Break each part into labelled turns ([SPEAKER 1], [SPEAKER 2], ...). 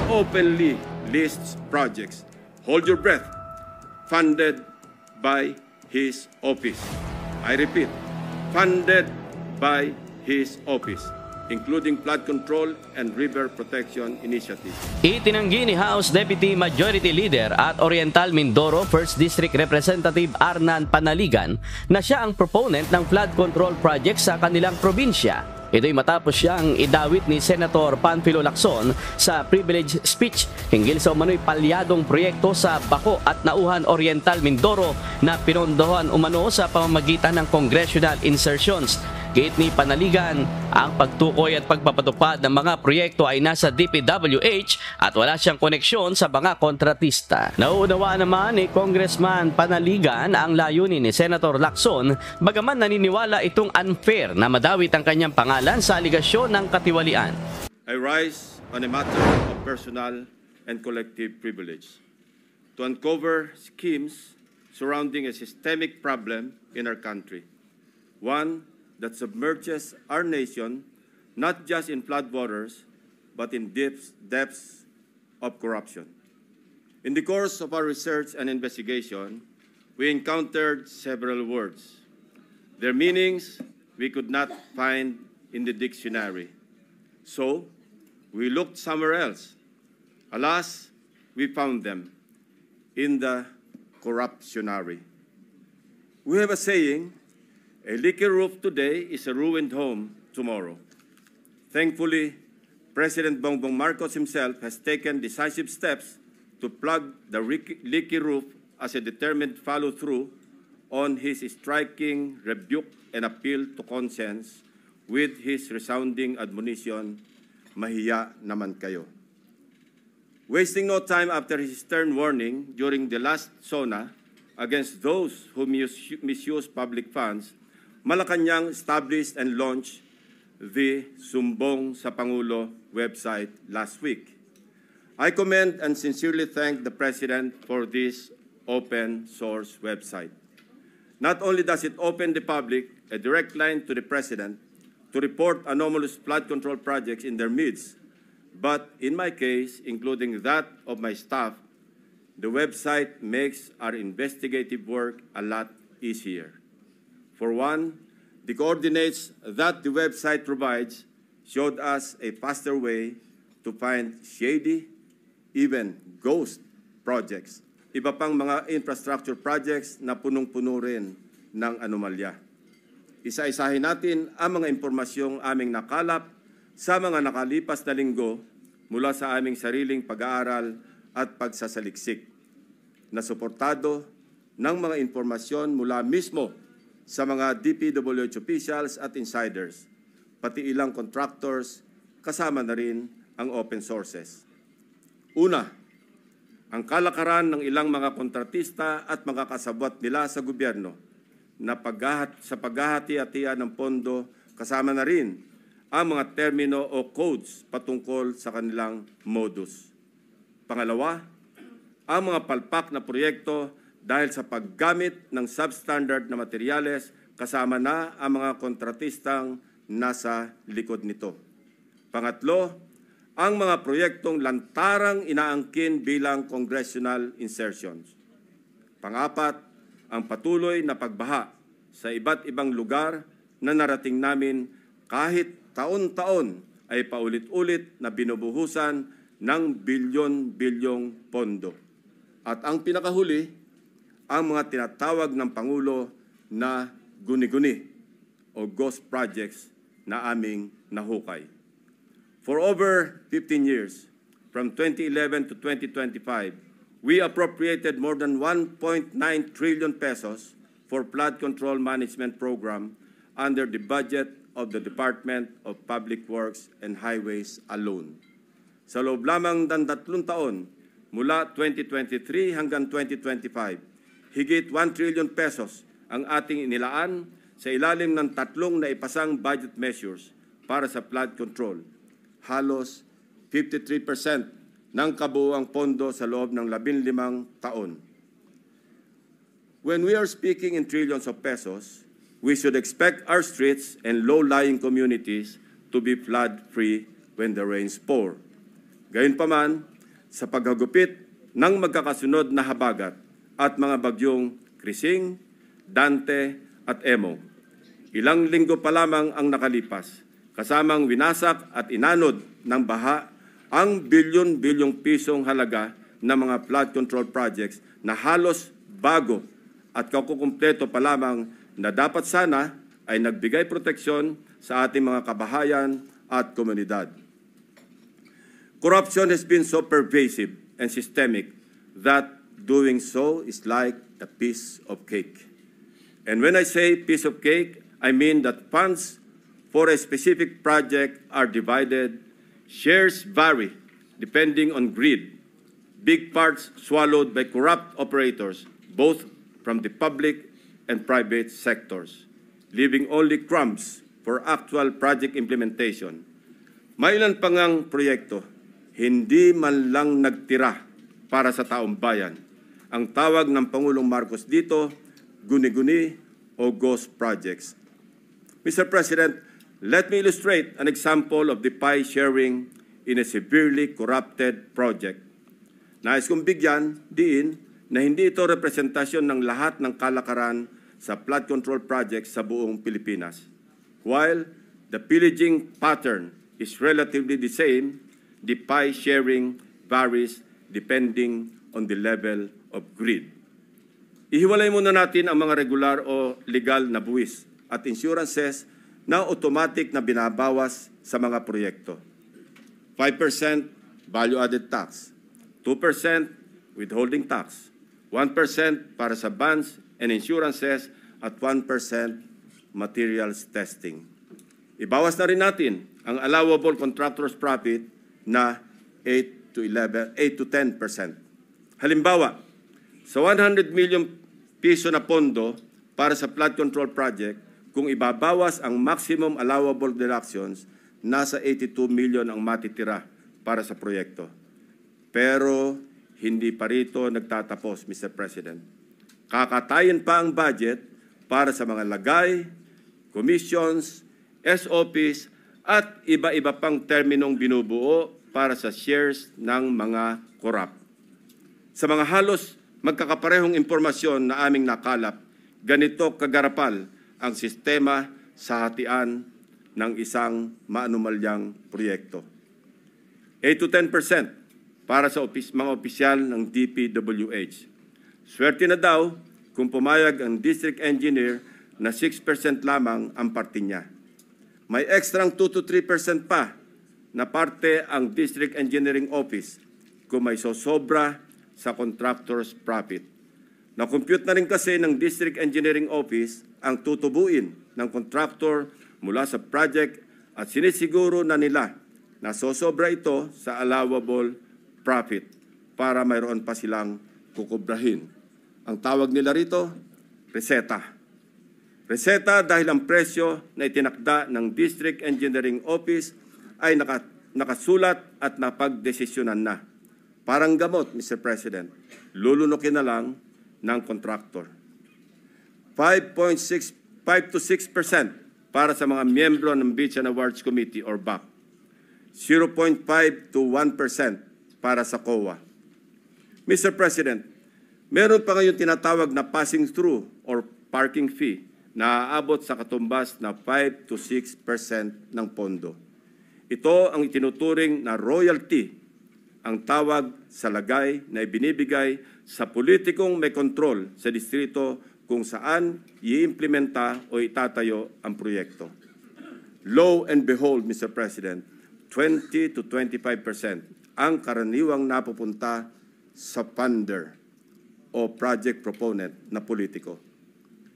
[SPEAKER 1] openly lists projects, hold your breath, funded by his office. I repeat, funded by his office, including flood control and river protection initiatives.
[SPEAKER 2] Itinanggi ni House Deputy Majority Leader at Oriental Mindoro 1st District Representative Arnan Panaligan na siya ang proponent ng flood control project sa kanilang probinsya. Ito'y matapos siyang idawit ni Senator Panfilo Lacson sa privilege speech hinggil sa umano'y palyadong proyekto sa Baco at Nauhan Oriental Mindoro na pinondohan umano sa pamamagitan ng congressional insertions. Giit ni Panaligan, ang pagtukoy at pagpapatupad ng mga proyekto ay nasa DPWH at wala siyang koneksyon sa mga kontratista. Nauunawaan naman ni Congressman Panaligan ang layunin ni Senator Lacson, bagaman naniniwala itong unfair na madawit ang kanyang pangalan sa aligasyon ng katiwalian.
[SPEAKER 1] I rise on a matter of personal and collective privilege to uncover schemes surrounding a systemic problem in our country. One that submerges our nation not just in floodwaters, but in depths of corruption. In the course of our research and investigation, we encountered several words. Their meanings we could not find in the dictionary. So, we looked somewhere else. Alas, we found them in the corruptionary. We have a saying, a leaky roof today is a ruined home tomorrow. Thankfully, President Bongbong Marcos himself has taken decisive steps to plug the leaky roof as a determined follow-through on his striking rebuke and appeal to conscience with his resounding admonition, "Mahiya naman kayo." Wasting no time after his stern warning during the last SONA against those who misuse public funds, Malacanang established and launched the Sumbong sa Pangulo website last week. I commend and sincerely thank the President for this open source website. Not only does it open the public a direct line to the President to report anomalous flood control projects in their midst, but in my case, including that of my staff, the website makes our investigative work a lot easier. For one, the coordinates that the website provides showed us a faster way to find shady, even ghost projects. Iba pang mga infrastructure projects na punong-puno rin ng anomalya. Isa-isahin natin ang mga impormasyong aming nakalap sa mga nakalipas na linggo mula sa aming sariling pag-aaral at pagsasaliksik, na suportado ng mga impormasyon mula mismo sa mga DPWH officials at insiders, pati ilang contractors, kasama na rin ang open sources. Una, ang kalakaran ng ilang mga kontratista at mga kasabwat nila sa gobyerno na sa paghahati-hatian ng pondo, kasama na rin ang mga termino o codes patungkol sa kanilang modus. Pangalawa, ang mga palpak na proyekto dahil sa paggamit ng substandard na materyales, kasama na ang mga kontratistang nasa likod nito. Pangatlo, ang mga proyektong lantarang inaangkin bilang congressional insertions. Pangapat, ang patuloy na pagbaha sa iba't ibang lugar na narating namin kahit taon-taon ay paulit-ulit na binubuhusan ng bilyon-bilyong pondo. At ang pinakahuli, ang mga tinatawag ng Pangulo na guni-guni o ghost projects na aming nahukay. For over 15 years, from 2011 to 2025, we appropriated more than 1.9 trillion pesos for flood control management program under the budget of the Department of Public Works and Highways alone. Sa loob lamang ng 3 taon, mula 2023 hanggang 2025, higit 1 trillion pesos ang ating inilaan sa ilalim ng 3 naipasang budget measures para sa flood control. Halos 53% ng kabuuang pondo sa loob ng 15 taon. When we are speaking in trillions of pesos, we should expect our streets and low-lying communities to be flood-free when the rains pour. Gayunpaman, sa paghagupit ng magkakasunod na habagat at mga bagyong Krising, Dante at Emo. Ilang linggo pa lamang ang nakalipas, kasamang winasak at inanod ng baha ang bilyon-bilyong pisong halaga ng mga flood control projects na halos bago at kakukumpleto pa lamang na dapat sana ay nagbigay proteksyon sa ating mga kabahayan at komunidad. Corruption has been so pervasive and systemic that doing so is like a piece of cake. And when I say piece of cake, I mean that funds for a specific project are divided, shares vary depending on greed, big parts swallowed by corrupt operators, both from the public and private sectors, leaving only crumbs for actual project implementation. May ilan pa ngang proyekto, hindi man lang nagtira para sa taong bayan. Ang tawag ng Pangulong Marcos dito, guni-guni o ghost projects. Mr. President, let me illustrate an example of the pie sharing in a severely corrupted project. Nais kong bigyan diin na hindi ito representasyon ng lahat ng kalakaran sa flood control projects sa buong Pilipinas. While the pillaging pattern is relatively the same, the pie sharing varies depending on the level of greed. Ihiwalay muna natin ang mga regular o legal na buwis at insurances na automatic na binabawas sa mga proyekto. 5% value-added tax, 2% withholding tax, 1% para sa bonds and insurances at 1% materials testing. Ibawas na rin natin ang allowable contractor's profit na 8 to 10%. Halimbawa, sa 100 million piso na pondo para sa flood control project, kung ibabawas ang maximum allowable deductions, nasa 82 million ang matitira para sa proyekto. Pero hindi pa rito nagtatapos, Mr. President. Kakatayin pa ang budget para sa mga lagay, commissions, SOPs, at iba-iba pang terminong binubuo para sa shares ng mga korap. Sa mga halos magkakaparehong impormasyon na aming nakalap, ganito kagarapal ang sistema sa hatian ng isang maanumalyang proyekto. 8 to 10% para sa mga opisyal ng DPWH. Swerte na daw kung pumayag ang district engineer na 6% lamang ang parte niya. May ekstrang 2 to 3% pa na parte ang district engineering office kung may sosobra sa contractor's profit. Na-compute na rin kasi ng district engineering office ang tutubuin ng contractor mula sa project at sinisiguro na nila na sosobra ito sa allowable profit para mayroon pa silang kukubrahin. Ang tawag nila rito, reseta. Reseta dahil ang presyo na itinakda ng district engineering office ay nakasulat at napagdesisyonan na. Parang gamot, Mr. President, lulunukin na lang ng contractor. 5 to 6% para sa mga miyembro ng Beach and Awards Committee or BAC. 0.5 to 1% para sa COA. Mr. President, meron pa ngayon tinatawag na passing through or parking fee na aabot sa katumbas na 5 to 6% ng pondo. Ito ang itinuturing na royalty, ang tawag sa lagay na ibinibigay sa politikong may kontrol sa distrito kung saan i-implementa o itatayo ang proyekto. Lo and behold, Mr. President, 20 to 25% ang karaniwang napupunta sa funder o project proponent na politiko.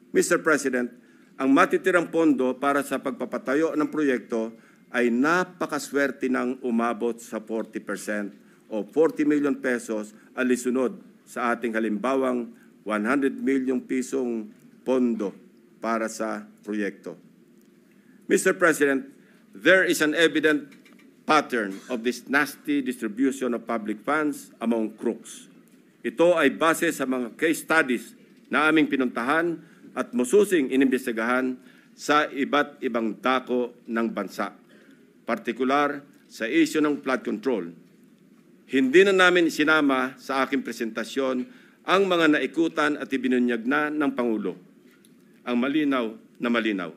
[SPEAKER 1] Mr. President, ang matitirang pondo para sa pagpapatayo ng proyekto ay napakaswerte ng umabot sa 40% o 40 million pesos alisunod sa ating halimbawang 100 million pisong pondo para sa proyekto. Mr. President, there is an evident pattern of this nasty distribution of public funds among crooks. Ito ay base sa mga case studies na aming pinuntahan at masusing inimbestigahan sa iba't ibang dako ng bansa, partikular sa issue ng flood control. Hindi na namin isinama sa aking presentasyon ang mga naikutan at ibinunyag na ng Pangulo. Ang malinaw na malinaw.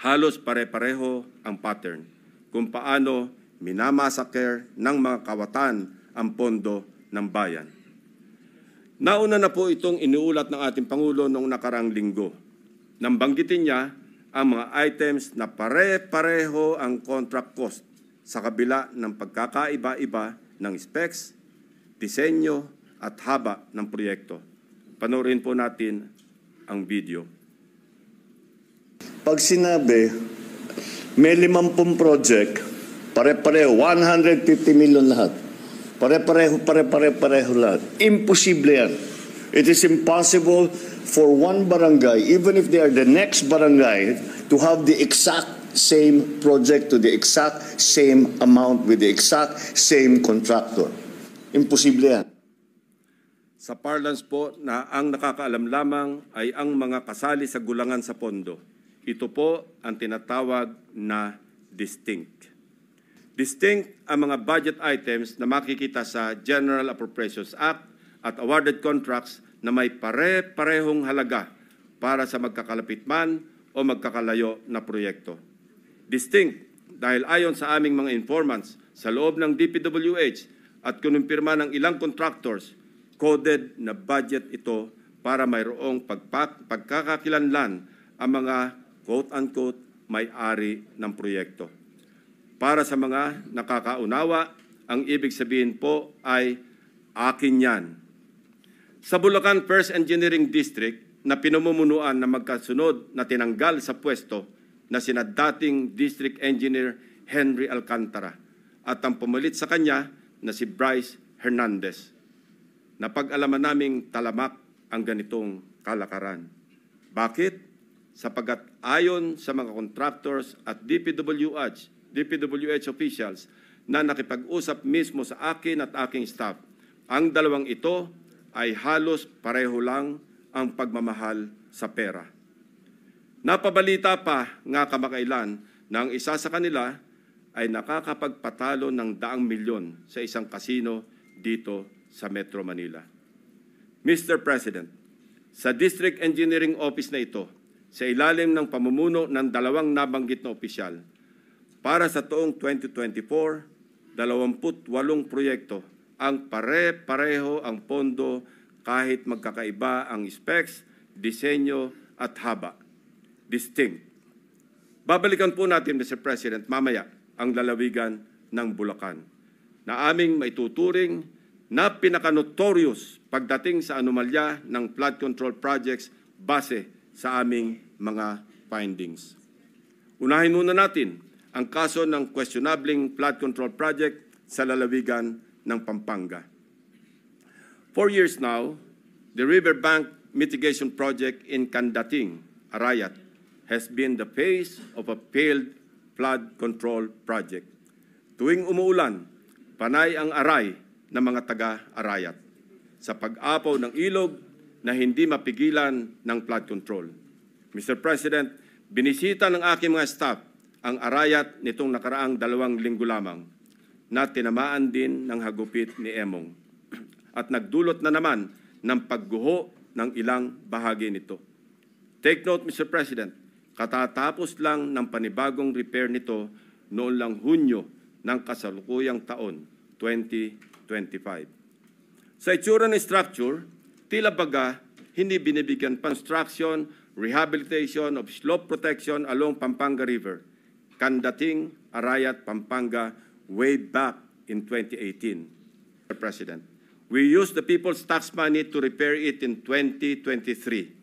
[SPEAKER 1] Halos pare-pareho ang pattern kung paano minamasaker ng mga kawatan ang pondo ng bayan. Nauna na po itong iniulat ng ating Pangulo noong nakaraang linggo. Nang banggitin niya ang mga items na pare-pareho ang contract cost sa kabila ng pagkakaiba-iba ng specs, disenyo at haba ng proyekto. Panoorin po natin ang video.
[SPEAKER 3] Pag sinabi, may 50 project, pare-pareho, 150 million lahat. Pare-pareho lahat. Imposible yan. It is impossible for one barangay, even if they are the next barangay, to have the exact same project to the exact same amount with the exact same contractor. Imposible yan.
[SPEAKER 1] Sa parlance po na ang nakakaalam lamang ay ang mga kasali sa gulangan sa pondo. Ito po ang tinatawag na distinct. Distinct ang mga budget items na makikita sa General Appropriations Act at awarded contracts na may pare-parehong halaga para sa magkakalapit man o magkakalayo na proyekto. Distinct dahil ayon sa aming mga informants sa loob ng DPWH at kinumpirma ng ilang contractors, coded na budget ito para mayroong pagkakakilanlan ang mga quote-unquote may-ari ng proyekto. Para sa mga nakakaunawa, ang ibig sabihin po ay akin yan. Sa Bulacan First Engineering District na pinamumunuan na magkasunod na tinanggal sa pwesto na sina dating District Engineer Henry Alcantara at ang pumalit sa kanya na si Bryce Hernandez. Napag-alaman naming talamak ang ganitong kalakaran. Bakit? Sapagat ayon sa mga contractors at DPWH officials na nakipag-usap mismo sa akin at aking staff, ang dalawang ito ay halos pareho lang ang pagmamahal sa pera. Napabalita pa nga kamakailan na ang isa sa kanila ay nakakapagpatalo ng 100 milyon sa isang kasino dito sa Metro Manila. Mr. President, sa District Engineering Office na ito, sa ilalim ng pamumuno ng dalawang nabanggit na opisyal, para sa taong 2024, 28 proyekto ang pare-pareho ang pondo kahit magkakaiba ang specs, disenyo at haba. Distinct. Babalikan po natin, Mr. President, mamaya ang lalawigan ng Bulacan na aming maituturing na pinaka-notorious pagdating sa anomalya ng flood control projects base sa aming mga findings. Unahin muna natin ang kaso ng questionabling flood control project sa lalawigan ng Pampanga. 4 years now, the riverbank mitigation project in Candating, Arayat, has been the face of a failed flood control project. Tuwing umuulan, panay ang aray ng mga taga-Arayat sa pag-apaw ng ilog na hindi mapigilan ng flood control. Mr. President, binisita ng aking mga staff ang Arayat nitong nakaraang 2 linggo lamang na tinamaan din ng hagupit ni Emong at nagdulot na naman ng pagguho ng ilang bahagi nito. Take note, Mr. President, katatapos lang ng panibagong repair nito noon lang Hunyo ng kasalukuyang taon, 2025. Sa itsura ng structure, tila baga hindi binibigyan construction, rehabilitation of slope protection along Pampanga River, Candating, Arayat, Pampanga, way back in 2018. Mr. President, we used the people's tax money to repair it in 2023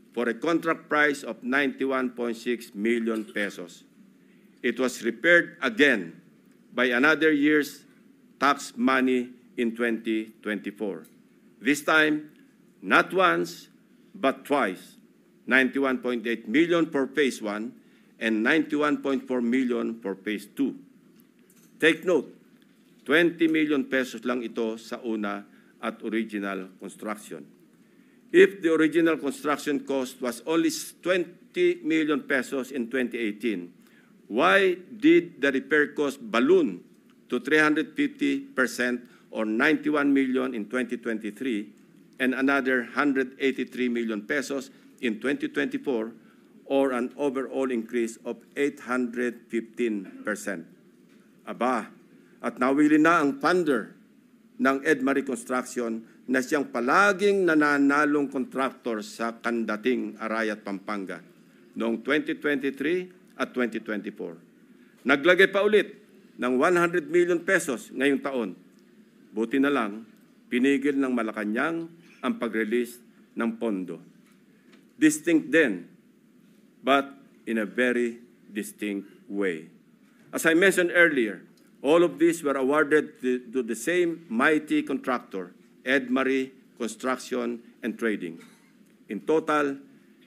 [SPEAKER 1] for a contract price of 91.6 million pesos. It was repaired again by another year's tax money in 2024. This time, not once, but twice, 91.8 million for Phase 1 and 91.4 million for Phase 2. Take note, 20 million pesos lang ito sa una at original construction. If the original construction cost was only 20 million pesos in 2018, why did the repair cost balloon to 350% or 91 million in 2023 and another 183 million pesos in 2024 or an overall increase of 815%. Aba, at nawili na ang funder ng Edmarie Construction na siyang palaging nananalong contractor sa Kandating, Arayat, Pampanga noong 2023 at 2024. Naglagay pa ulit ng 100 million pesos ngayong taon. Buti na lang, pinigil ng Malacanang ang pag-release ng pondo. Distinct din, but in a very distinct way. As I mentioned earlier, all of these were awarded to the same mighty contractor, Edmarie Construction and Trading. In total,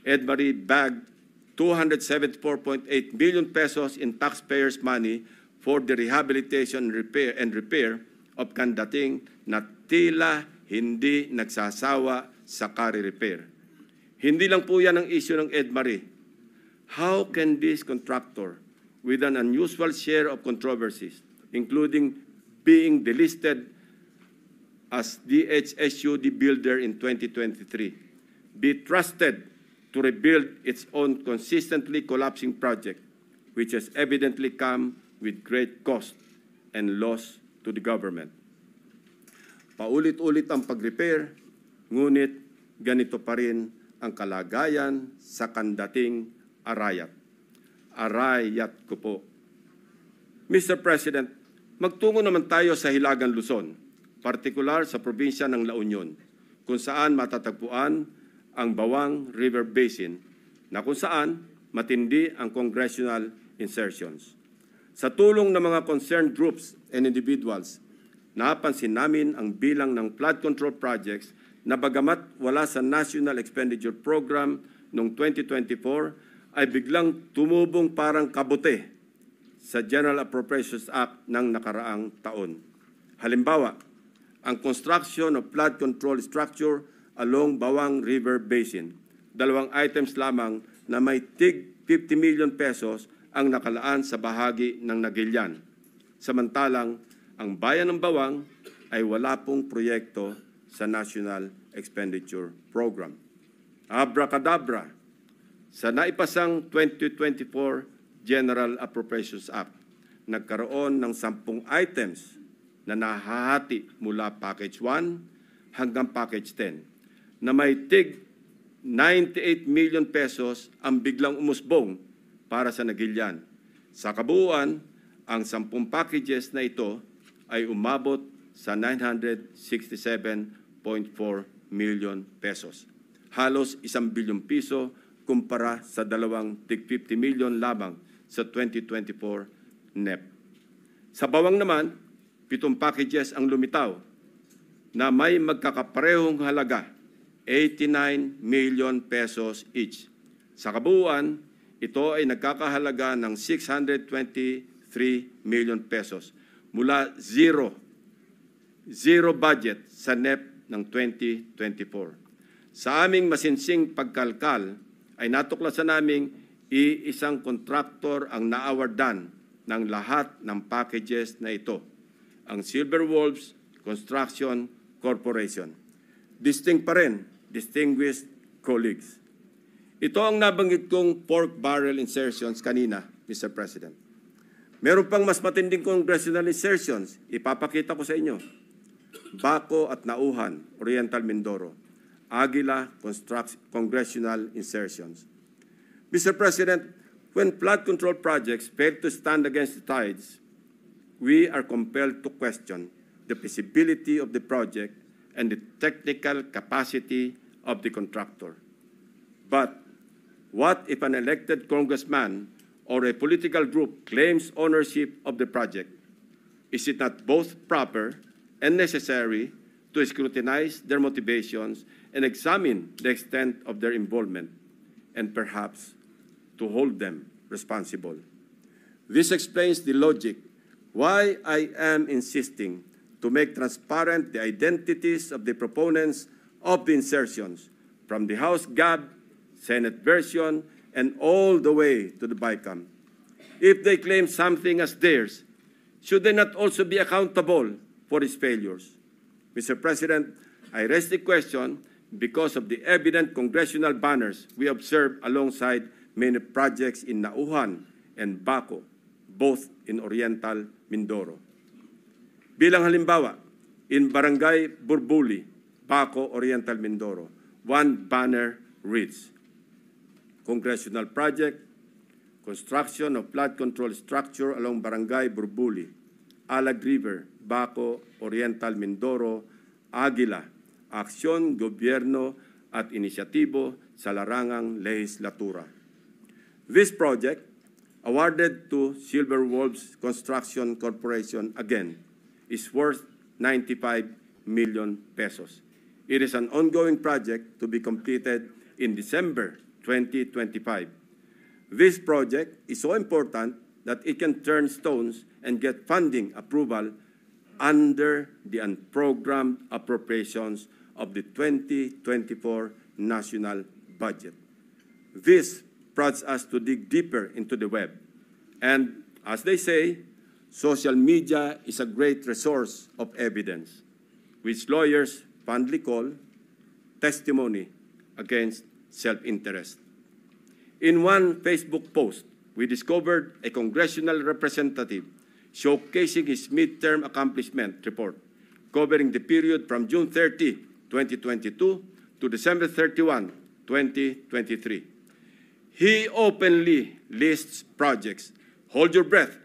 [SPEAKER 1] Edmarie bagged 274.8 million pesos in taxpayers' money for the rehabilitation and repair of Kandating na tila hindi nagsasawa sa kare-repair. Hindi lang po yan ang issue ng Edmarie. How can this contractor, with an unusual share of controversies, including being delisted as DHSUD builder in 2023, be trusted to rebuild its own consistently collapsing project, which has evidently come with great cost and loss to the government? Paulit-ulit ang pag-repair, ngunit ganito pa rin ang kalagayan sa Kandating, Arayat. Arayat ko po. Mr. President, magtungo naman tayo sa Hilagang Luzon, partikular sa probinsya ng La Union, kung saan matatagpuan ang Bawang River Basin, na kung saan matindi ang congressional insertions. Sa tulong ng mga concerned groups and individuals, napansin namin ang bilang ng flood control projects na bagamat wala sa National Expenditure Program noong 2024, ay biglang tumubong parang kabute sa General Appropriations Act ng nakaraang taon. Halimbawa, ang construction of flood control structure along Bawang River Basin. 2 items lamang na may tig 50 million pesos ang nakalaan sa bahagi ng Nagilian. Samantalang, ang bayan ng Bawang ay wala pong proyekto sa National Expenditure Program. Abracadabra, sa naipasang 2024 General Appropriations Act, nagkaroon ng 10 items na nahahati mula Package 1 hanggang Package 10 na may tig 98 million pesos ang biglang umusbong para sa Nagilian. Sa kabuuan, ang 10 packages na ito ay umabot sa 967.4 million pesos. Halos 1 bilyong piso kumpara sa 2 tig 50 million lamang sa 2024 NEP. Sa Bawang naman, 7 packages ang lumitaw na may magkakaparehong halaga, 89 million pesos each. Sa kabuuan, ito ay nagkakahalaga ng 623 million pesos mula zero budget sa NEP ng 2024. Sa aming masinsing pagkalkal, ay natuklasan naming iisang kontraktor ang naawardan ng lahat ng packages na ito, ang Silver Wolves Construction Corporation. Distinct pa rin, distinguished colleagues. Ito ang nabanggit kong pork barrel insertions kanina, Mr. President. Meron pang mas matinding congressional insertions, ipapakita ko sa inyo. Baco at Nauhan, Oriental Mindoro. Aguila congressional insertions. Mr. President, when flood control projects fail to stand against the tides, we are compelled to question the feasibility of the project and the technical capacity of the contractor. But what if an elected congressman or a political group claims ownership of the project? Is it not both proper and necessary to scrutinize their motivations and examine the extent of their involvement, and perhaps to hold them responsible? This explains the logic why I am insisting to make transparent the identities of the proponents of the insertions, from the House GAB, Senate version, and all the way to the BICAM. If they claim something as theirs, should they not also be accountable for its failures? Mr. President, I raise the question because of the evident congressional banners we observe alongside many projects in Nauhan and Baco, both in Oriental Mindoro. Bilang halimbawa, in Barangay Burbuli, Baco, Oriental Mindoro, one banner reads, Congressional Project, Construction of Flood Control Structure along Barangay Burbuli, Alag River, Baco, Oriental Mindoro, Aguila, Aksyon, Gobyerno at Inisyatibo sa Larangang Lehislatura. This project, awarded to Silver Wolves Construction Corporation again, is worth 95 million pesos. It is an ongoing project to be completed in December 2025. This project is so important that it can turn stones and get funding approval under the unprogrammed appropriations of the 2024 national budget. This prods us to dig deeper into the web. And as they say, social media is a great resource of evidence, which lawyers fondly call testimony against self-interest. In one Facebook post, we discovered a congressional representative showcasing his midterm accomplishment report covering the period from June 30, 2022 to December 31, 2023. He openly lists projects, hold your breath,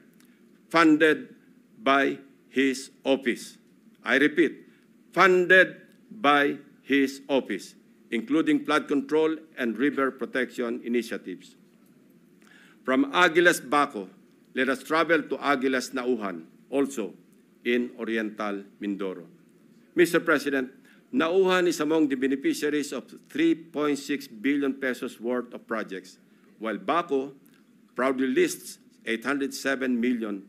[SPEAKER 1] funded by his office. I repeat, funded by his office, including flood control and river protection initiatives. From Aguilas Baco, let us travel to Aguilas Nauhan, also in Oriental Mindoro. Mr. President, Nauhan is among the beneficiaries of 3.6 billion pesos worth of projects, while Baco proudly lists 807 million,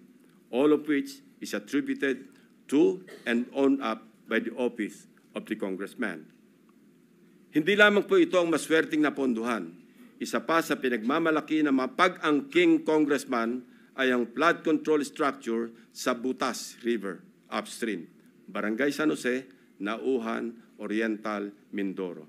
[SPEAKER 1] all of which is attributed to and owned up by the office of the congressman. Hindi lamang po ito ang maswerteng napondohan. Isa pa sa pinagmamalaki ng mga pag-angking congressman ay ang flood control structure sa Butas River upstream, Barangay San Jose, Nauhan, Oriental, Mindoro.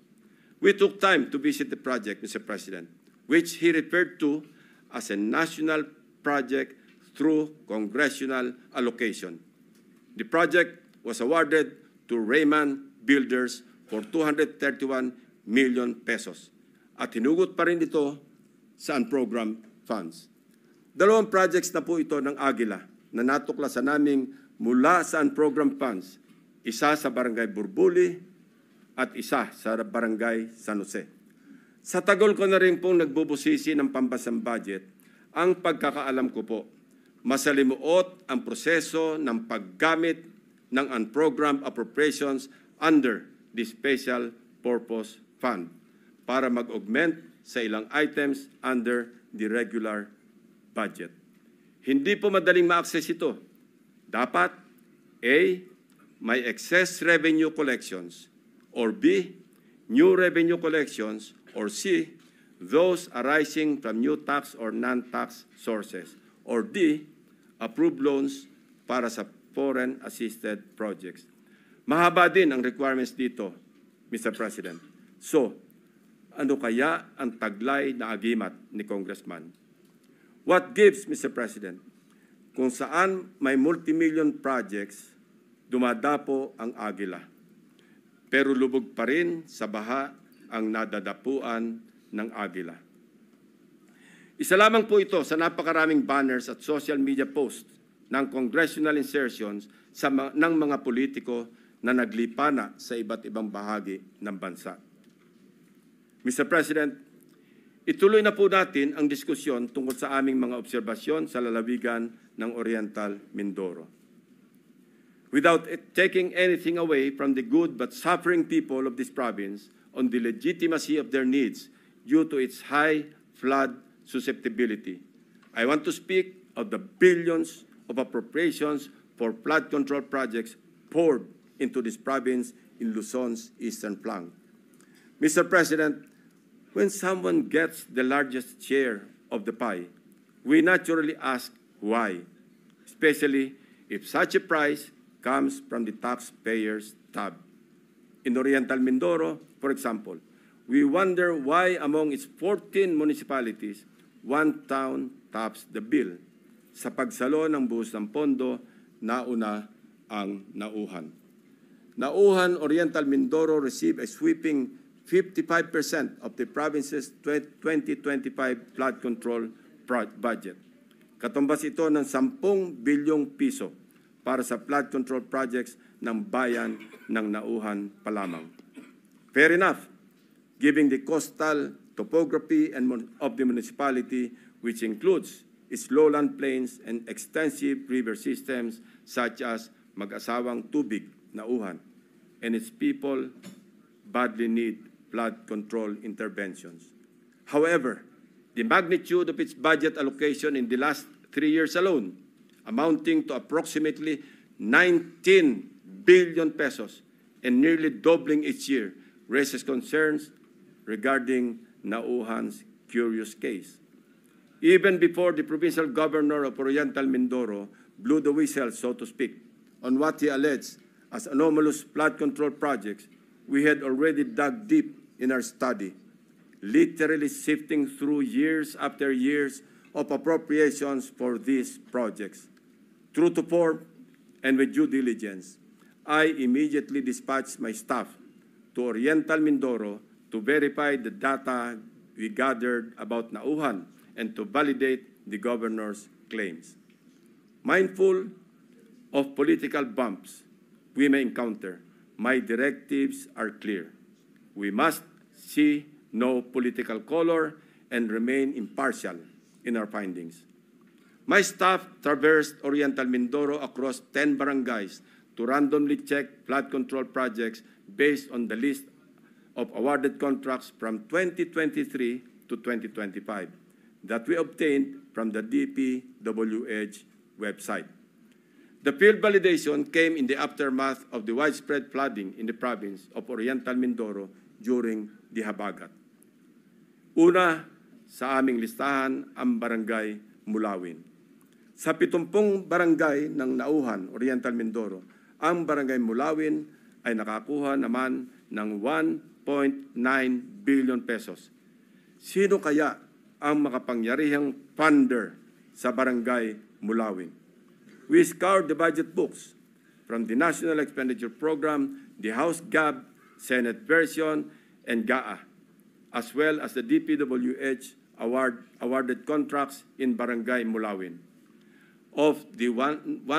[SPEAKER 1] We took time to visit the project, Mr. President, which he referred to as a national project through congressional allocation. The project was awarded to Raymond Builders for 231 million pesos at hinugot pa rin ito sa unprogrammed funds. Dalawang projects na po ito ng Aguila na natuklasan naming mula sa unprogrammed funds, isa sa Barangay Burbuli at isa sa Barangay San Jose. Sa tagal ko na rin pong nagbubusisi ng pambansang budget, ang pagkakaalam ko po, masalimuot ang proseso ng paggamit ng unprogrammed appropriations under the Special Purpose Fund para mag-augment sa ilang items under the regular budget. Hindi po madaling ma-access ito. Dapat A, may excess revenue collections, or B, new revenue collections, or C, those arising from new tax or non-tax sources, or D, approved loans para sa foreign-assisted projects. Mahaba din ang requirements dito, Mr. President. So, ano kaya ang taglay na agimat ni Congressman? What gives, Mr. President? Kung saan may multimillion projects, dumadapo ang Aguila. Pero lubog pa rin sa baha ang nadadapuan ng Aguila. Isa lamang po ito sa napakaraming banners at social media posts ng congressional insertions ng mga politiko na naglipana sa iba't ibang bahagi ng bansa. Mr. President, ituloy na po natin ang diskusyon tungkol sa aming mga obserbasyon sa lalawigan ng Oriental Mindoro. Without taking anything away from the good but suffering people of this province on the legitimacy of their needs due to its high flood susceptibility, I want to speak of the billions of appropriations for flood control projects poured into this province in Luzon's eastern flank. Mr. President, when someone gets the largest share of the pie, we naturally ask why, especially if such a price comes from the taxpayers' tab. In Oriental Mindoro, for example, we wonder why among its 14 municipalities, one town tops the bill. Sa pagsalo ng buhos ng pondo, nauna ang Nauhan. Nauhan, Oriental Mindoro received a sweeping 55% of the province's 2025 flood control budget. Katumbas ito ng 10 bilyong piso para sa flood control projects ng bayan ng Nauhan pa lamang. Fair enough, given the coastal topography of the municipality, which includes its lowland plains and extensive river systems such as Mag-asawang Tubig, Nauhan, and its people badly need flood control interventions. However, the magnitude of its budget allocation in the last 3 years alone, amounting to approximately 19 billion pesos and nearly doubling each year, raises concerns regarding Nauhan's curious case. Even before the provincial governor of Oriental Mindoro blew the whistle, so to speak, on what he alleged as anomalous flood control projects, we had already dug deep in our study, literally sifting through years after years of appropriations for these projects. True to form and with due diligence, I immediately dispatched my staff to Oriental Mindoro to verify the data we gathered about Nauhan and to validate the governor's claims. Mindful of political bumps we may encounter, my directives are clear. We must see no political color and remain impartial in our findings. My staff traversed Oriental Mindoro across 10 barangays to randomly check flood control projects based on the list of awarded contracts from 2023 to 2025 that we obtained from the DPWH website. The field validation came in the aftermath of the widespread flooding in the province of Oriental Mindoro during the Habagat. Una sa aming listahan ang Barangay Mulawin. Sa 70 barangay ng Nauhan, Oriental Mindoro, ang Barangay Mulawin ay nakakuha naman ng 1.9 billion pesos. Sino kaya ang makapangyarihang funder sa Barangay Mulawin? We scoured the budget books from the National Expenditure Program, the House GAB, Senate version, and GAA, as well as the DPWH awarded contracts in Barangay Mulawin. Of the 1.9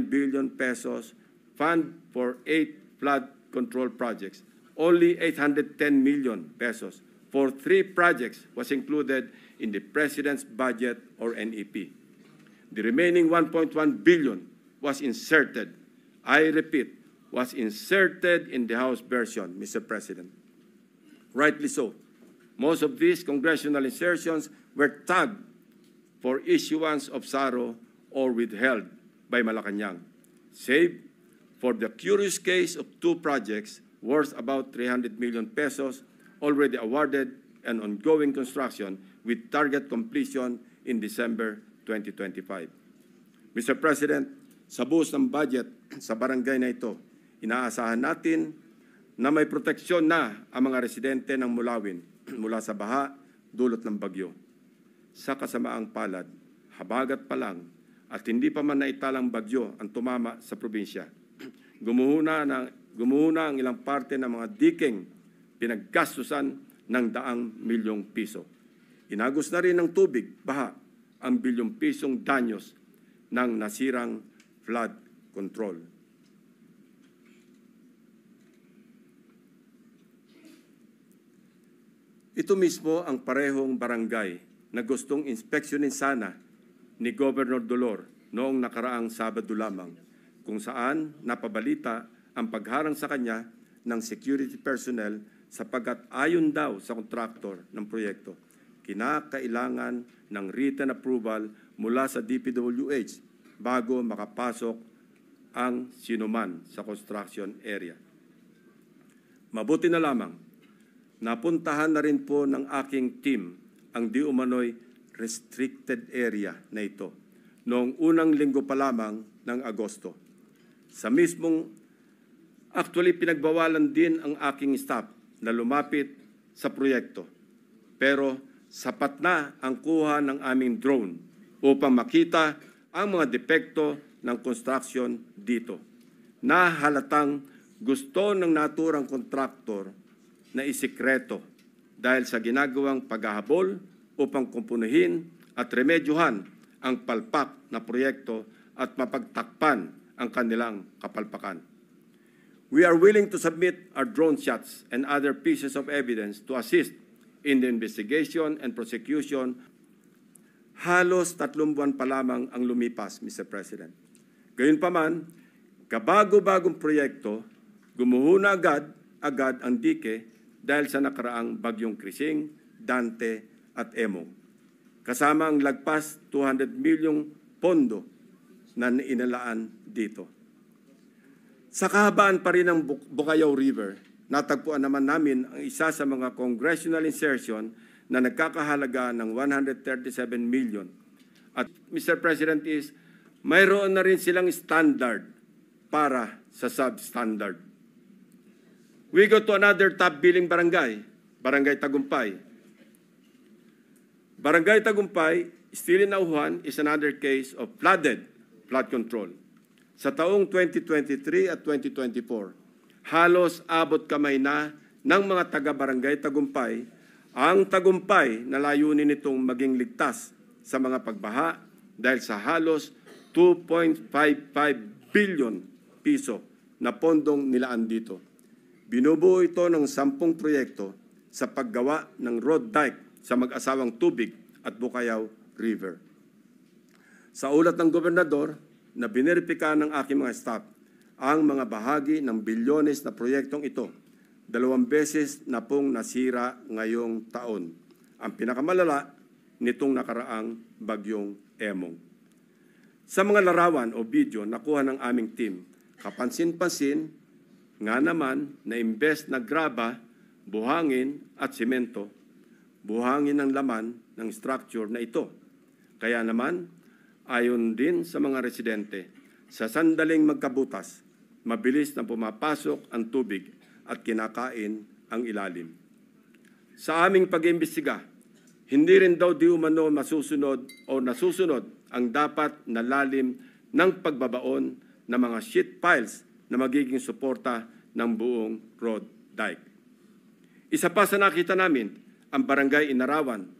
[SPEAKER 1] billion pesos fund for 8 flood control projects, only 810 million pesos for 3 projects was included in the President's budget or NEP. The remaining 1.1 billion was inserted, I repeat, was inserted in the House version, Mr. President. Rightly so. Most of these congressional insertions were tagged for issuance of SARO or withheld by Malacanang, save for the curious case of 2 projects worth about 300 million pesos already awarded and ongoing construction with target completion in December 2025. Mr. President, sa buhos ng budget sa barangay na ito, inaasahan natin na may proteksyon na ang mga residente ng Mulawin mula sa baha dulot ng bagyo. Sa kasamaang palad, habagat pa lang at hindi pa man naitalang bagyo ang tumama sa probinsya. Gumuhuna ang ilang parte ng mga diking pinaggastusan ng 100 milyong piso. Inagos na rin ng tubig, baha, ang bilyong pisong danyos ng nasirang flood control. Ito mismo ang parehong barangay na gustong inspeksyonin sana ni Governor Dolor noong nakaraang Sabado lamang, kung saan napabalita ang pagharang sa kanya ng security personnel sapagkat ayon daw sa kontraktor ng proyekto, kinakailangan ng written approval mula sa DPWH bago makapasok ang sinuman sa construction area. Mabuti na lamang, napuntahan na rin po ng aking team ang di umano'y restricted area na ito noong unang linggo pa lamang ng Agosto. Actually, pinagbawalan din ang aking staff na lumapit sa proyekto. Pero sapat na ang kuha ng aming drone upang makita ang mga depekto ng construction dito. Na halatang gusto ng naturang kontraktor na isikreto dahil sa ginagawang paghahabol upang kumpunuhin at remedyohan ang palpak na proyekto at mapagtakpan ang kanilang kapalpakan. We are willing to submit our drone shots and other pieces of evidence to assist in the investigation and prosecution. Halos 3 buwan pa lamang ang lumipas, Mr. President. Gayunpaman, kabago-bagong proyekto, gumuhuna agad ang dike dahil sa nakaraang bagyong Krising, Dante at Emong. Kasama ang lagpas 200 milyong pondo na inalaan dito. Sa kahabaan pa rin ng Bukayaw River, natagpuan naman namin ang isa sa mga congressional insertion na nagkakahalaga ng 137 million. At Mr. President mayroon na rin silang standard para sa substandard. We go to another top billing barangay, Barangay Tagumpay. Barangay Tagumpay, still in Auhan, is another case of flood control. Sa taong 2023 at 2024, halos abot kamay na ng mga taga-barangay Tagumpay ang tagumpay na layunin nitong maging ligtas sa mga pagbaha dahil sa halos 2.55 billion piso na pondong nilaan dito. Binubuo ito ng 10 proyekto sa paggawa ng road dike sa mag-asawang Tubig at Bukayaw River. Sa ulat ng gobernador, na bineripika ng aking mga staff ang mga bahagi ng bilyones na proyektong ito. 2 beses na pong nasira ngayong taon. Ang pinakamalala nitong nakaraang bagyong Emong. Sa mga larawan o video nakuha ng aming team, kapansin-pansin nga naman na imbes na graba, buhangin at simento, buhangin ang laman ng structure na ito. Kaya naman, ayon din sa mga residente, sa sandaling magkabutas, mabilis na pumapasok ang tubig at kinakain ang ilalim. Sa aming pag-iimbestiga, hindi rin daw di umano masusunod o nasusunod ang dapat na lalim ng pagbabaon ng mga sheet piles na magiging suporta ng buong road dike. Isa pa sa nakita namin, ang Barangay Inarawan,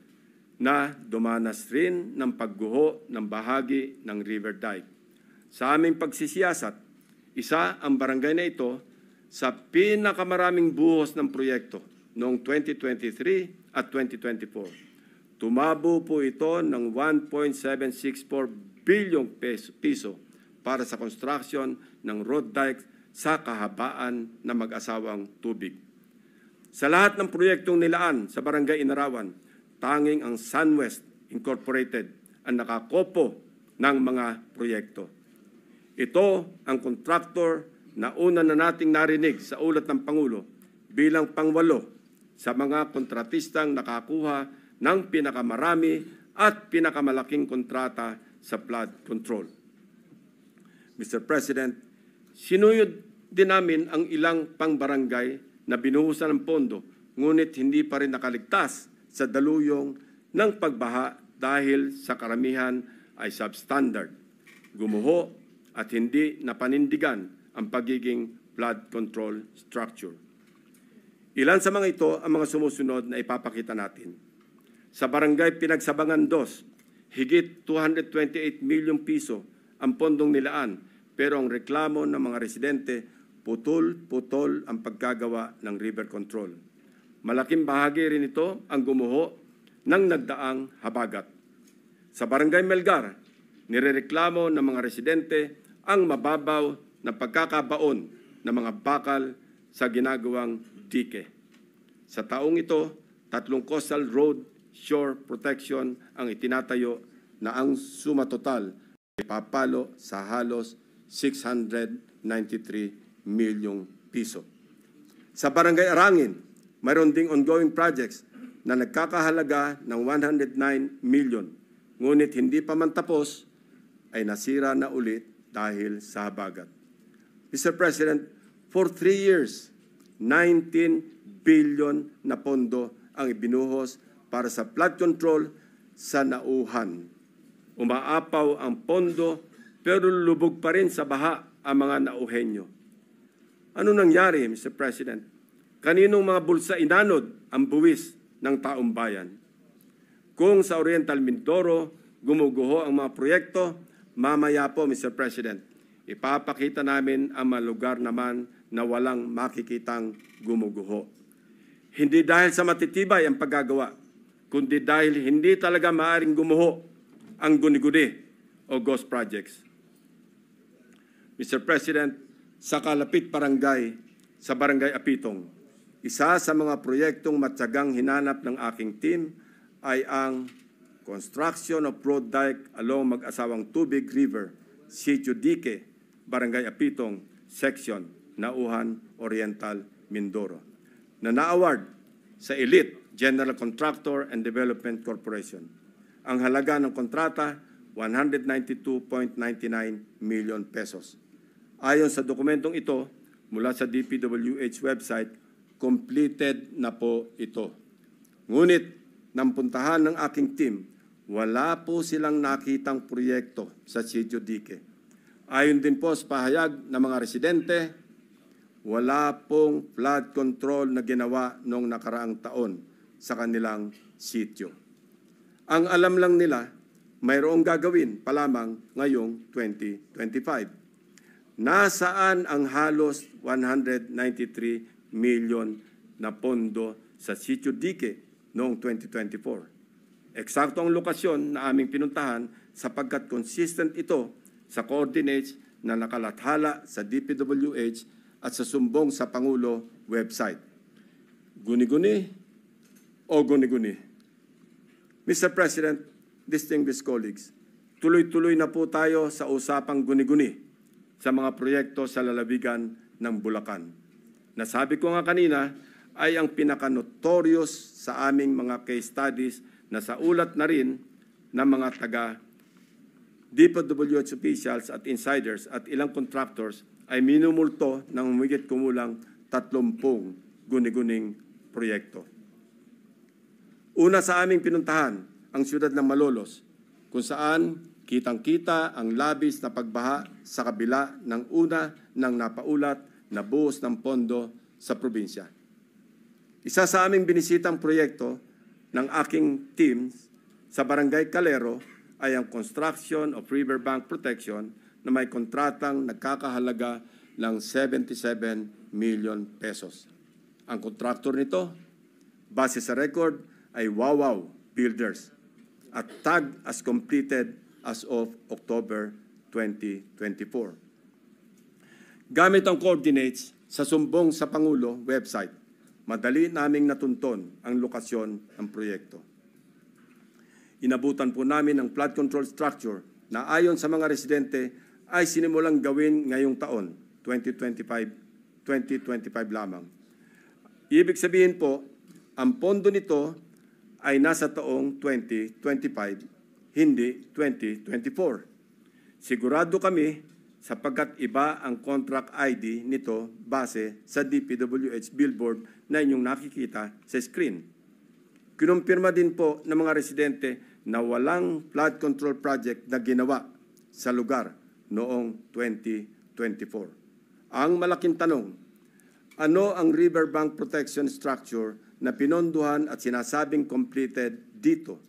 [SPEAKER 1] na dumanas rin ng pagguho ng bahagi ng river dike. Sa aming pagsisiyasat, isa ang barangay na ito sa pinakamaraming buhos ng proyekto noong 2023 at 2024. Tumabo po ito ng 1.764 billion piso para sa construction ng road dike sa kahabaan ng mag-asawang Tubig. Sa lahat ng proyektong nilaan sa Barangay Inarawan, tanging ang SunWest Incorporated ang nakakopo ng mga proyekto. Ito ang kontraktor na una na nating narinig sa ulat ng Pangulo bilang pang-8 sa mga kontratistang nakakuha ng pinakamarami at pinakamalaking kontrata sa flood control. Mr. President, sinuyod din namin ang ilang pang-barangay na binuhusan ng pondo, ngunit hindi pa rin nakaligtas sa daluyong ng pagbaha dahil sa karamihan ay substandard, gumuho at hindi napanindigan ang pagiging flood control structure. Ilan sa mga ito ang mga sumusunod na ipapakita natin. Sa Barangay Pinagsabangan 2, higit 228 milyong piso ang pondong nilaan, pero ang reklamo ng mga residente, putol-putol ang paggagawa ng river control. Malaking bahagi rin ito ang gumuho ng nagdaang habagat. Sa Barangay Melgar, nirereklamo ng mga residente ang mababaw na pagkakabaon ng mga bakal sa ginagawang dike. Sa taong ito, 3 coastal road shore protection ang itinatayo na ang suma total ay papalo sa halos 693 milyong piso. Sa Barangay Arangin, mayroon ding ongoing projects na nagkakahalaga ng 109 million. Ngunit hindi pa man tapos, ay nasira na ulit dahil sa habagat. Mr. President, for 3 years, 19 billion na pondo ang ibinuhos para sa flood control sa Nauhan. Umaapaw ang pondo pero lubog pa rin sa baha ang mga Nauhenyo. Ano nangyari, Mr. President? Kaninong mga bulsa inanod ang buwis ng taong bayan? Kung sa Oriental Mindoro gumuguho ang mga proyekto, mamaya po, Mr. President, ipapakita namin ang mga lugar naman na walang makikitang gumuguho. Hindi dahil sa matitibay ang paggagawa, kundi dahil hindi talaga maaaring gumuho ang guni-guni o ghost projects. Mr. President, sa Kalapit Barangay, sa Barangay Apitong, isa sa mga proyektong matyagang hinanap ng aking team ay ang construction of road dike along Mag-asawang Tubig River, Sitio Dique, Barangay Apitong, Section, Nauhan, Oriental, Mindoro, na na-award sa Elite General Contractor and Development Corporation. Ang halaga ng kontrata, 192.99 million pesos. Ayon sa dokumentong ito, mula sa DPWH website, completed na po ito. Ngunit, nang puntahan ng aking team, wala po silang nakitang proyekto sa Sitio Dique. Ayon din po sa pahayag ng mga residente, wala pong flood control na ginawa noong nakaraang taon sa kanilang sitio. Ang alam lang nila, mayroong gagawin pa lamang ngayong 2025. Nasaan ang halos 193 million na pondo sa Sitio Dique noong 2024? Eksakto ang lokasyon na aming pinuntahan sapagkat consistent ito sa coordinates na nakalathala sa DPWH at sa sumbong sa Pangulo website. Guni-guni o guni-guni? Mr. President, distinguished colleagues, tuloy-tuloy na po tayo sa usapang guni-guni sa mga proyekto sa lalawigan ng Bulacan. Nasabi ko nga kanina ay ang pinaka-notorious sa aming mga case studies na sa ulat na rin ng mga taga-DPWH officials at insiders at ilang contractors ay minumulto ng humigit kumulang 30 guni-guning proyekto. Una sa aming pinuntahan, ang siyudad ng Malolos, kung saan kitang-kita ang labis na pagbaha sa kabila ng una ng napaulat na buhos ng pondo sa probinsya. Isa sa aming binisitang proyekto ng aking team sa Barangay Calero ay ang construction of riverbank protection na may kontratang nagkakahalaga ng 77 million pesos. Ang kontraktor nito, base sa record, ay Wawaw Builders at tag as completed as of October 2024. Gamit ang coordinates sa sumbong sa Pangulo website, madali naming natunton ang lokasyon ng proyekto. Inabutan po namin ang flood control structure na ayon sa mga residente ay sinimulang gawin ngayong taon, 2025 lamang. Ibig sabihin po, ang pondo nito ay nasa taong 2025, hindi 2024. Sigurado kami sapagkat iba ang contract ID nito base sa DPWH billboard na inyong nakikita sa screen. Kinumpirma din po ng mga residente na walang flood control project na ginawa sa lugar noong 2024. Ang malaking tanong, ano ang riverbank protection structure na pinondohan at sinasabing completed dito?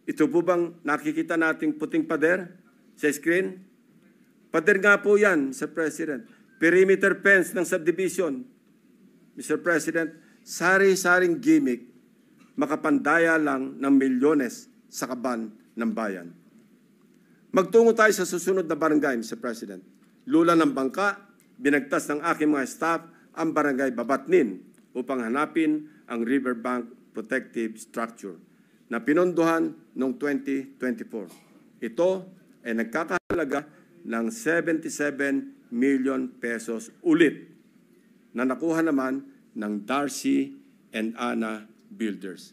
[SPEAKER 1] Ito po bang nakikita nating puting pader sa screen? Pader nga po yan, Mr. President. Perimeter fence ng subdivision. Mr. President, sari-saring gimmick, makapandaya lang ng milyones sa kaban ng bayan. Magtungo tayo sa susunod na barangay, Mr. President. Lula ng bangka, binagtas ng aking mga staff ang barangay Babatnin upang hanapin ang riverbank protective structure na pinondohan noong 2024. Ito ay nagkakahalaga ng 77 million pesos ulit na nakuha naman ng Darcy and Anna Builders.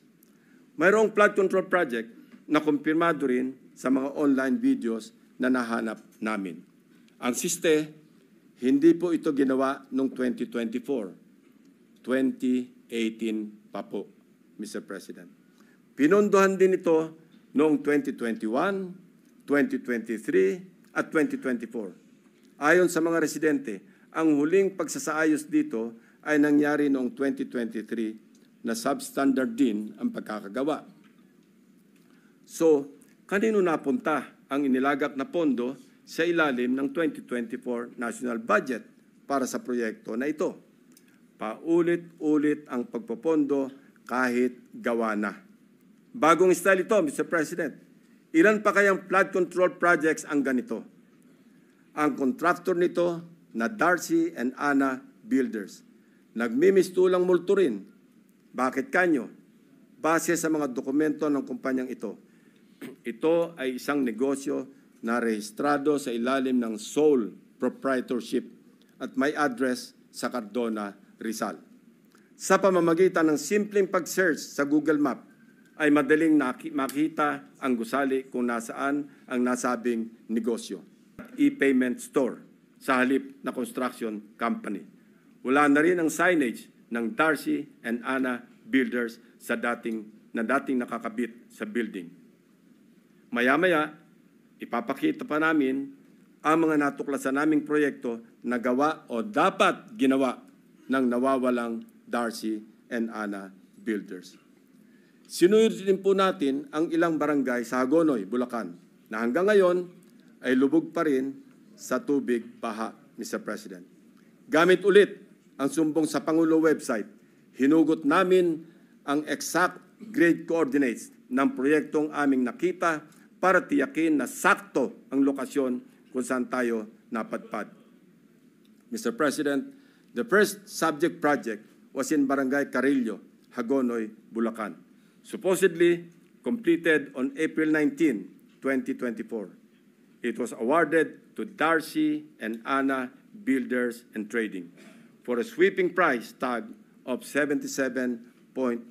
[SPEAKER 1] Mayroong flood control project na kumpirmado rin sa mga online videos na nahanap namin. Ang SISTE, hindi po ito ginawa noong 2024. 2018 pa po, Mr. President. Pinondohan din ito noong 2021, 2023, at 2024. Ayon sa mga residente, ang huling pagsasaayos dito ay nangyari noong 2023 na substandard din ang pagkakagawa. So, kanino napunta ang inilagak na pondo sa ilalim ng 2024 National Budget para sa proyekto na ito? Paulit-ulit ang pagpopondo kahit gawa na. Bagong style ito, Mr. President. Ilan pa kayang flood control projects ang ganito? Ang contractor nito na Darcy and Ana Builders. Nagmimistulang multo rin. Bakit kanyo? Base sa mga dokumento ng kumpanyang ito. Ito ay isang negosyo na rehistrado sa ilalim ng sole proprietorship at may address sa Cardona, Rizal. Sa pamamagitan ng simpleng pag-search sa Google Map, ay madaling makita ang gusali kung nasaan ang nasabing negosyo. E-payment store sa halip na construction company. Wala na rin ang signage ng Darcy and Ana Builders sa dating nakakabit sa building. Maya-maya, ipapakita pa namin ang mga natuklasan naming proyekto na gawa o dapat ginawa ng nawawalang Darcy and Ana Builders. Sinuyod din po natin ang ilang barangay sa Hagonoy, Bulacan, na hanggang ngayon ay lubog pa rin sa tubig baha, Mr. President. Gamit ulit ang sumbong sa Pangulo website, hinugot namin ang exact grade coordinates ng proyektong aming nakita para tiyakin na sakto ang lokasyon kung saan tayo napadpad. Mr. President, the first subject project was in Barangay Carillo, Hagonoy, Bulacan. Supposedly completed on April 19, 2024. It was awarded to Darcy and Ana Builders and Trading for a sweeping price tag of 77.199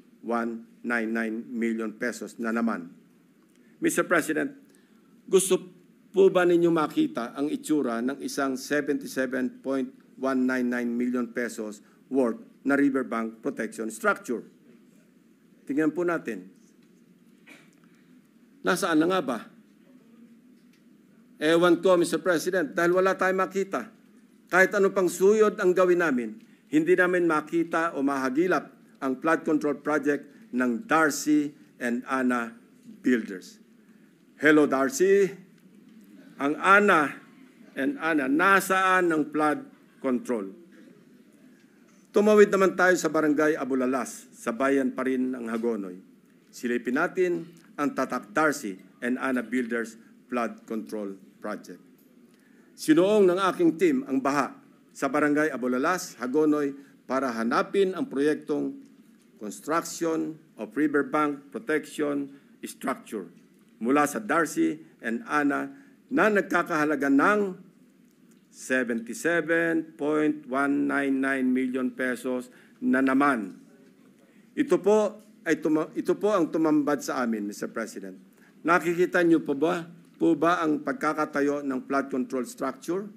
[SPEAKER 1] million pesos na naman. Mr. President, gusto po ba ninyo makita ang itsura ng isang 77.199 million pesos worth na riverbank protection structure? Tingnan po natin. Nasaan na nga ba? Ewan ko, Mr. President, dahil wala tayong makita. Kahit ano pang suyod ang gawin namin, hindi namin makita o mahagilap ang flood control project ng Darcy and Ana Builders. Hello, Darcy. Ang Ana and Ana, nasaan ang flood control? Tumawid naman tayo sa Barangay Abulalas, sa bayan pa rin ng Hagonoy. Silipin natin ang Tatak Darcy and Ana Builders Flood Control Project. Sinuong ng aking team ang baha sa Barangay Abulalas, Hagonoy para hanapin ang proyektong Construction of Riverbank Protection Structure mula sa Darcy and Ana na nagkakahalaga ng 77.199 million pesos na naman. Ito po ang tumambad sa amin, Mr. President. Nakikita niyo po ba ang pagkakatayo ng flood control structure?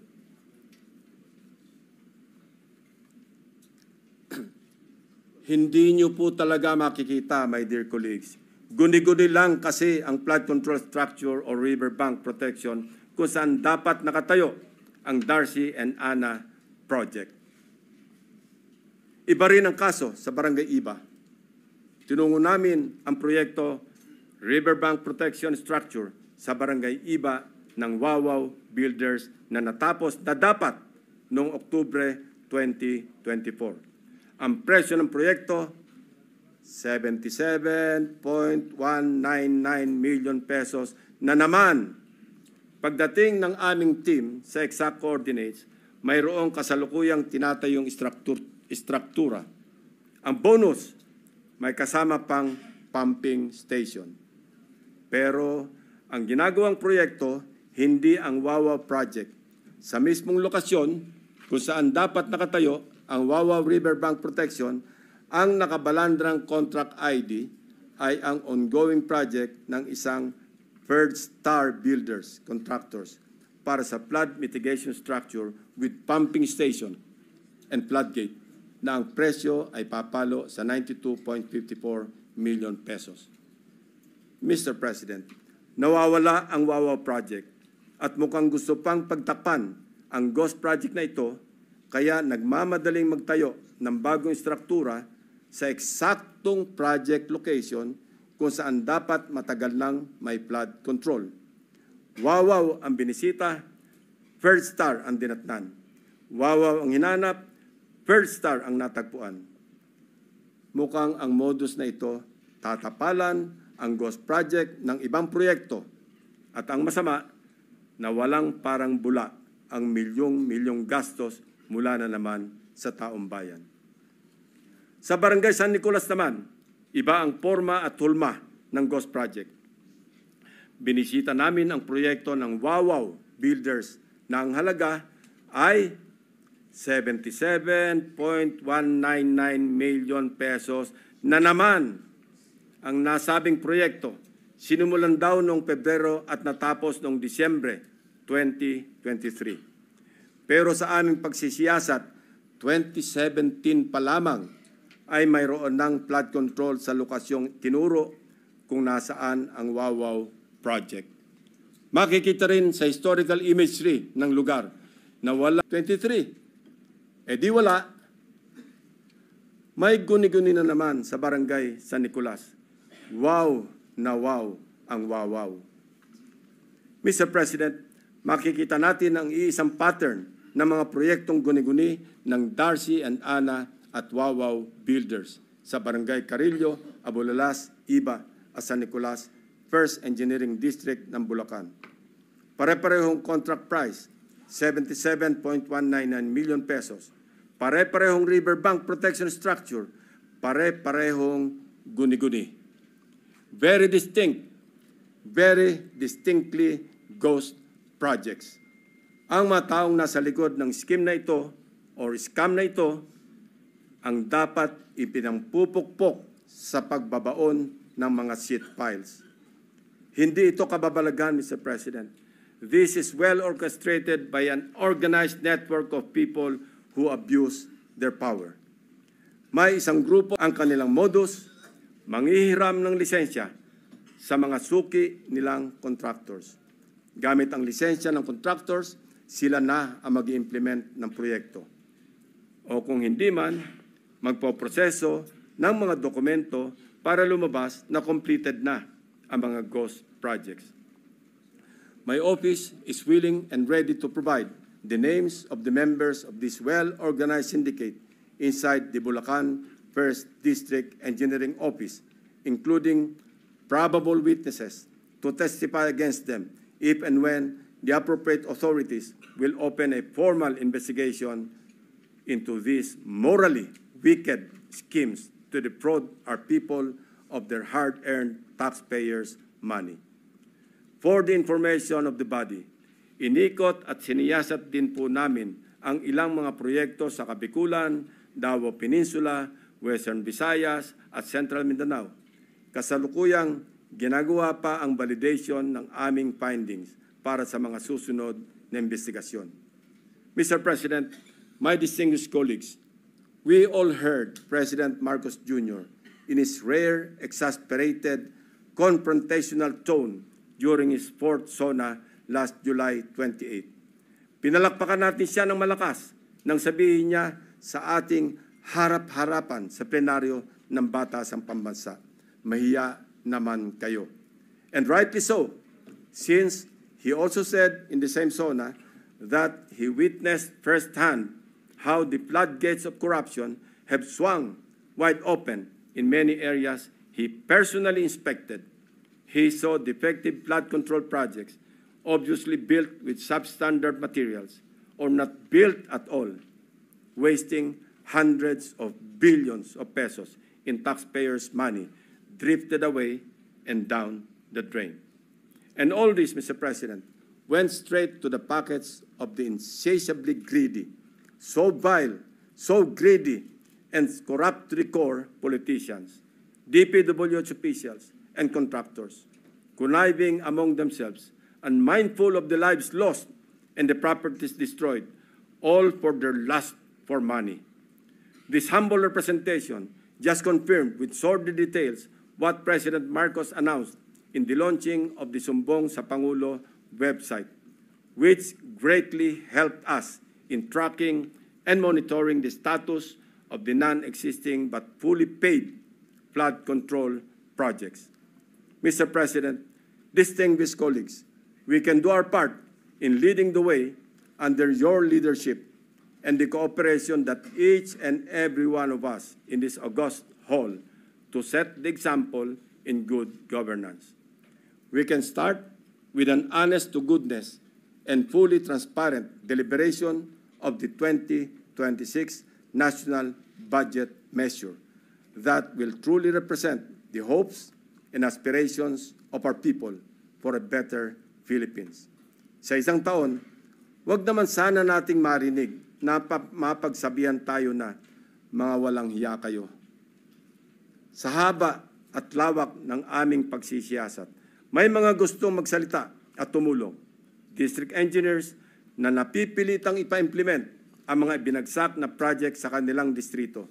[SPEAKER 1] Hindi niyo po talaga makikita, my dear colleagues. Guni-guni lang kasi ang flood control structure o riverbank protection kung saan dapat nakatayo ang Darcy and Ana project. Iba rin ang kaso sa Barangay Iba. Tinungo namin ang proyekto Riverbank Protection Structure sa Barangay Iba ng Wawaw Builders na natapos na dapat noong Oktubre 2024. Ang presyo ng proyekto, 77.199 million pesos na naman. Pagdating ng aming team sa exact coordinates, mayroong kasalukuyang tinatayong istruktura. Ang bonus, may kasama pang pumping station. Pero ang ginagawang proyekto, hindi ang Wawaw project. Sa mismong lokasyon, kung saan dapat nakatayo ang Wawaw Riverbank Protection, ang nakabalandrang contract ID ay ang ongoing project ng isang Third Star Builders Contractors para sa flood mitigation structure with pumping station and floodgate na ang presyo ay papalo sa 92.54 million pesos. Mr. President, nawawala ang Wawaw Project at mukhang gusto pang pagtakpan ang ghost project na ito, kaya nagmamadaling magtayo ng bagong struktura sa eksaktong project location kung saan dapat matagal nang may flood control. Wawaw ang binisita, First Star ang dinatnan. Wawaw ang hinanap, First Star ang natagpuan. Mukhang ang modus na ito tatapalan ang ghost project ng ibang proyekto at ang masama na walang parang bula ang milyong-milyong gastos mula na naman sa taong bayan. Sa Barangay San Nicolas naman, iba ang forma at hulma ng ghost project. Binisita namin ang proyekto ng Wawaw Builders na ang halaga ay 77.199 million pesos na naman ang nasabing proyekto. Sinimulan daw noong Pebrero at natapos noong Disyembre 2023. Pero sa aming pagsisiyasat, 2017 pa lamang ay mayroon ng flood control sa lokasyong tinuro kung nasaan ang Wawaw Project. Makikita rin sa historical imagery ng lugar na wala 23. Di wala. May guni-guni na naman sa Barangay San Nicolas. Wow na wow ang Wawaw. Mr. President, makikita natin ang iisang pattern ng mga proyektong guni-guni ng Darcy and Ana at Wawaw Builders sa Barangay Carillo, Abulalas, Iba at San Nicolas, First Engineering District ng Bulacan. Pare-parehong contract price, 77.199 million pesos. Pare-parehong riverbank protection structure, pare-parehong guni-guni. Very distinctly ghost projects. Ang mga taong nasa likod ng scheme na ito or scam na ito ang dapat ipinampupukpok sa pagbabaon ng mga seat piles. Hindi ito kababalaghan, Mr. President. This is well orchestrated by an organized network of people who abuse their power. May isang grupo ang kanilang modus, manghihiram ng lisensya sa mga suki nilang contractors. Gamit ang lisensya ng contractors, sila na ang mag-implement ng proyekto. O kung hindi man, magpoproseso ng mga dokumento para lumabas na completed na ang mga ghost projects. My office is willing and ready to provide the names of the members of this well-organized syndicate inside the Bulacan First District Engineering Office, including probable witnesses to testify against them if and when the appropriate authorities will open a formal investigation into these morally wicked schemes to defraud our people of their hard-earned taxpayers' money. For the information of the body, inikot at siniyasat din po namin ang ilang mga proyekto sa Kabikulan, Davao Peninsula, Western Visayas at Central Mindanao. Kasalukuyang ginagawa pa ang validation ng aming findings para sa mga susunod na investigasyon. Mr. President, my distinguished colleagues, we all heard President Marcos Jr. in his rare, exasperated, confrontational tone during his fourth SONA last July 28. Pinalakpakan natin siya ng malakas nang sabihin niya sa ating harap-harapan sa plenaryo ng Batasang Pambansa, mahiya naman kayo. And rightly so, since he also said in the same SONA that he witnessed firsthand how the floodgates of corruption have swung wide open in many areas he personally inspected. He saw defective flood control projects, obviously built with substandard materials or not built at all, wasting hundreds of billions of pesos in taxpayers' money drifted away and down the drain. And all this, Mr. President, went straight to the pockets of the insatiably greedy, so vile, so greedy, and corruptly core politicians, DPWH officials, and contractors, conniving among themselves and mindful of the lives lost and the properties destroyed, all for their lust for money. This humble representation just confirmed with sordid details what President Marcos announced in the launching of the Sumbong sa Pangulo website, which greatly helped us in tracking and monitoring the status of the non-existing but fully paid flood control projects. Mr. President, distinguished colleagues, we can do our part in leading the way under your leadership and the cooperation that each and every one of us in this august hall to set the example in good governance. We can start with an honest-to-goodness and fully transparent deliberation of the 2026 National Budget Measure that will truly represent the hopes and aspirations of our people for a better Philippines. Sa isang taon, wag naman sana nating marinig na mapagsabihan tayo na mga walang hiya kayo. Sa haba at lawak ng aming pagsisiyasat, may mga gustong magsalita at tumulong. District engineers na napipilitang ipa-implement ang mga binagsak na project sa kanilang distrito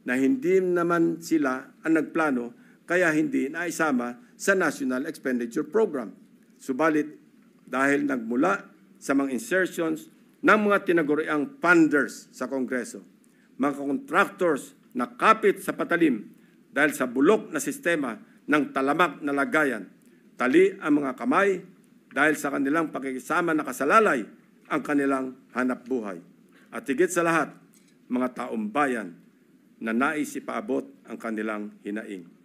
[SPEAKER 1] na hindi naman sila ang nagplano kaya hindi naisama sa National Expenditure Program. Subalit, dahil nagmula sa mga insertions ng mga tinaguriang funders sa Kongreso, mga contractors na kapit sa patalim dahil sa bulok na sistema ng talamak na lagayan, tali ang mga kamay dahil sa kanilang pakikisama na kasalalay ang kanilang hanap buhay. At higit sa lahat, mga taong bayan na nais ipaabot ang kanilang hinaing.